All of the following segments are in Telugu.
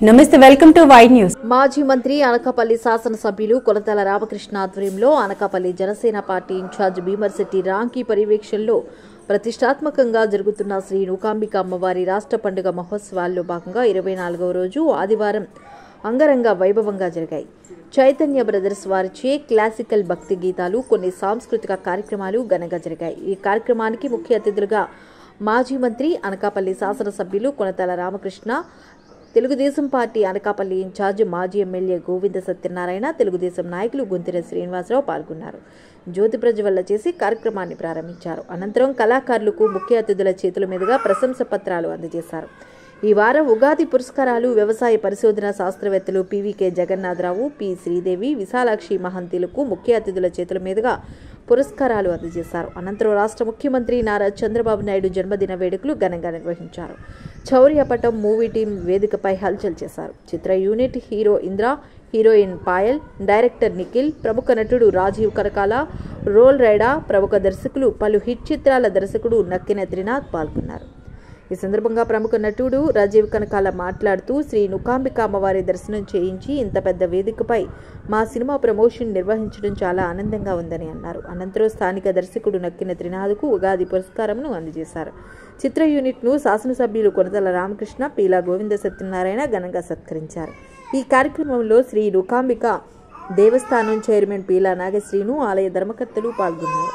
నమస్తే, వెల్కమ్ టు వైడ్ న్యూస్. మాజీ మంత్రి అనకాపల్లి శాసనసభ్యులు కొలతల రామకృష్ణ ఆధ్వర్యంలో అనకాపల్లి జనసేన పార్టీ ఇన్ఛార్జ్ భీమర్శెట్టి రాంకీ పర్యవేక్షణలో ప్రతిష్టాత్మకంగా జరుగుతున్న శ్రీ నూకాంబిక అమ్మవారి రాష్ట్ర పండుగ మహోత్సవాల్లో భాగంగా 24వ రోజు ఆదివారం అంగరంగ వైభవంగా జరిగాయి. చైతన్య బ్రదర్స్ వారిచే క్లాసికల్ భక్తి గీతాలు, కొన్ని సాంస్కృతిక కార్యక్రమాలు ఘనంగా జరిగాయి. ఈ కార్యక్రమానికి ముఖ్య అతిథులుగా మాజీ మంత్రి అనకాపల్లి శాసనసభ్యులు కొలతల రామకృష్ణ, తెలుగుదేశం పార్టీ అనకాపల్లి ఇన్ఛార్జ్ మాజీ ఎమ్మెల్యే గోవింద సత్యనారాయణ, తెలుగుదేశం నాయకులు గుంతిర శ్రీనివాసరావు పాల్గొన్నారు. జ్యోతి ప్రజ్వలన చేసి కార్యక్రమాన్ని ప్రారంభించారు. అనంతరం కళాకారులకు ముఖ్య అతిథుల చేతుల మీదుగా ప్రశంస పత్రాలు అందజేశారు. ఈ వారం ఉగాది పురస్కారాలు వ్యవసాయ పరిశోధన శాస్త్రవేత్తలు పీవీకే జగన్నాథరావు, పి శ్రీదేవి, విశాలాక్షి మహంతిలకు ముఖ్య అతిథుల చేతుల మీదుగా పురస్కారాలు అందజేశారు. అనంతరం రాష్ట్ర ముఖ్యమంత్రి నారా చంద్రబాబు నాయుడు జన్మదిన వేడుకలు ఘనంగా నిర్వహించారు. చౌర్యపటం మూవీ టీం వేదికపై హల్చల్ చేశారు. చిత్ర unit hero Indra, heroine Payal, director Nikhil, ప్రముఖ నటుడు రాజీవ్ కనకాల, రోల్ రైడా, ప్రముఖ దర్శకులు, పలు హిట్ చిత్రాల దర్శకుడు నక్కిన త్రినాథ్ పాల్గొన్నారు. ఈ సందర్భంగా ప్రముఖ నటుడు రాజీవ్ కనకాల మాట్లాడుతూ, శ్రీ నూకాంబిక అమ్మవారి దర్శనం చేయించి ఇంత పెద్ద వేదికపై మా సినిమా ప్రమోషన్ నిర్వహించడం చాలా ఆనందంగా ఉందని అన్నారు. అనంతరం స్థానిక దర్శకుడు నక్కిన త్రినాథ్కు ఉగాది పురస్కారంను అందజేశారు. చిత్ర యూనిట్ను శాసనసభ్యులు కొనతల రామకృష్ణ, పీలా గోవింద సత్యనారాయణ ఘనంగా సత్కరించారు. ఈ కార్యక్రమంలో శ్రీ నూకాంబిక దేవస్థానం చైర్మన్ పీలా నాగశ్రీను, ఆలయ ధర్మకర్తలు పాల్గొన్నారు.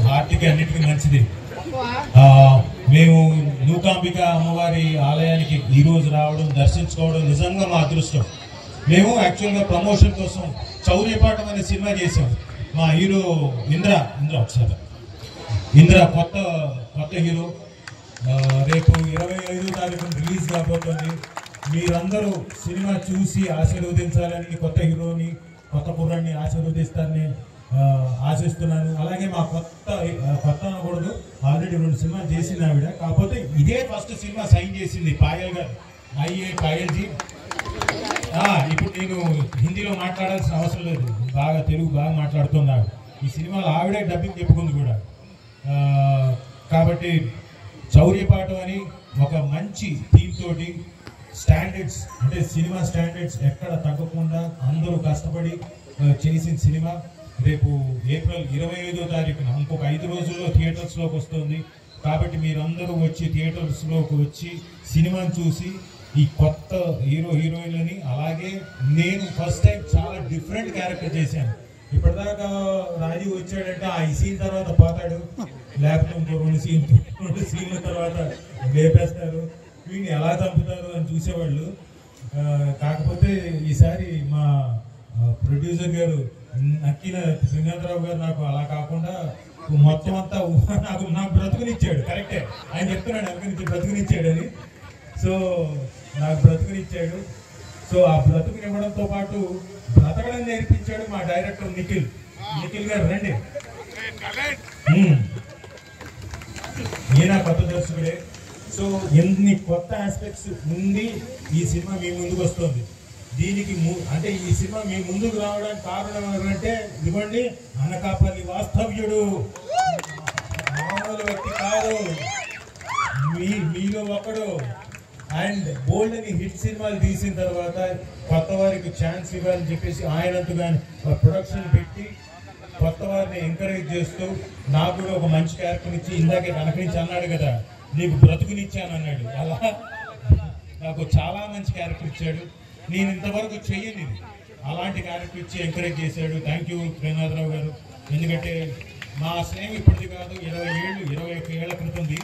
హార్ట్కి అన్నిటికీ మంచిది. మేము నూకాంబిక అమ్మవారి ఆలయానికి ఈరోజు రావడం, దర్శించుకోవడం నిజంగా మా అదృష్టం. మేము యాక్చువల్గా ప్రమోషన్ కోసం చౌర్యపాఠం అనే సినిమా చేసాం. మా హీరో ఇంద్ర కొత్త హీరో రేపు 25వ తారీఖున రిలీజ్ కాబోతుంది. మీరందరూ సినిమా చూసి ఆశీర్వదించాలని, కొత్త హీరోని, కొత్త కుర్రాన్ని ఆశీర్వదిస్తారని ఆశిస్తున్నాను. అలాగే మా కొత్త అనకూడదు, ఆల్రెడీ 2 సినిమాలు చేసింది ఆవిడ. కాకపోతే ఇదే ఫస్ట్ సినిమా సైన్ చేసింది పాయల్ గారు, పాయల్జీ. ఇప్పుడు నేను హిందీలో మాట్లాడాల్సిన అవసరం లేదు, తెలుగు బాగా మాట్లాడుతుంది ఆవిడ. ఈ సినిమాలో ఆవిడే డబ్బింగ్ చెప్పుకుంది కూడా. కాబట్టి చౌర్యపాఠం అని ఒక మంచి థీమ్ తోటి, స్టాండర్డ్స్ అంటే సినిమా స్టాండర్డ్స్ ఎక్కడ తగ్గకుండా అందరూ కష్టపడి చేసిన సినిమా రేపు ఏప్రిల్ 25వ తారీఖున ఇంకొక 5 రోజుల్లో థియేటర్స్లోకి వస్తుంది. కాబట్టి మీరందరూ వచ్చి థియేటర్స్లోకి వచ్చి సినిమాని చూసి ఈ కొత్త హీరోయిన్లని, అలాగే నేను ఫస్ట్ టైం చాలా డిఫరెంట్ క్యారెక్టర్ చేశాను. ఇప్పటిదాకా రాజీవ్ వచ్చాడంటే ఈ సీన్ తర్వాత పోతాడు, లేకపోతే ఇంకో 2 సీన్ల తర్వాత లేపేస్తారు, వీడిని ఎలా చంపుతారు అని చూసేవాళ్ళు. కాకపోతే ఈసారి మా ప్రొడ్యూసర్ గారు నక్కిన శ్రీనాథరావు గారు నాకు అలా కాకుండా మొత్తం అంతా నాకు బ్రతుకునిచ్చాడు. కరెక్టే, ఆయన చెప్తున్నాడు వెనక బ్రతుకునిచ్చాడని. సో నాకు బ్రతుకునిచ్చాడు. సో ఆ బ్రతుకునివ్వడంతో పాటు బ్రతకడం నేర్పించాడు మా డైరెక్టర్ నిఖిల్ గారు. రండి, ఈయన కొత్త దర్శకుడే. సో ఎన్ని కొత్త ఆస్పెక్ట్స్ ఉంది ఈ సినిమా మీ ముందుకు వస్తుంది. దీనికి అంటే ఈ సినిమా మీ ముందుకు రావడానికి కారణం ఏంటంటే, ఇవ్వండి, అనకాపల్లి వాస్తవ్యుడు, మామూలు వ్యక్తి కాదు, మీలో ఒకడు. అండ్ బోల్డ్ అని హిట్ సినిమాలు తీసిన తర్వాత కొత్త వారికి ఛాన్స్ ఇవ్వాలని చెప్పేసి ఆయనంతగా ప్రొడక్షన్ పెట్టి కొత్త వారిని ఎంకరేజ్ చేస్తూ నాకు కూడా ఒక మంచి క్యారెక్టర్ ఇచ్చి, ఇందాకే కనక నుంచి అన్నాడు కదా, నీకు బ్రతుకునిచ్చాను అన్నాడు. అలా నాకు చాలా మంచి క్యారెక్టర్ ఇచ్చాడు. నేను ఇంతవరకు చెయ్యని అలాంటి క్యారెక్టర్ ఇచ్చి ఎంకరేజ్ చేశాడు. థ్యాంక్ యూ శ్రీనాథరావు గారు. ఎందుకంటే మా స్నేహం ఇప్పటిది కాదు, 21 ఏళ్ల క్రితంది.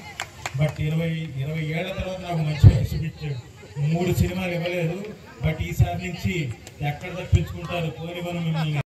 బట్ 20 ఏళ్ల తర్వాత నాకు మంచి వేషం ఇచ్చాడు. 3 సినిమాలు ఇవ్వలేదు. బట్ ఈసారి నుంచి ఎక్కడ తప్పించుకుంటారు పోని మనం మిమ్మల్ని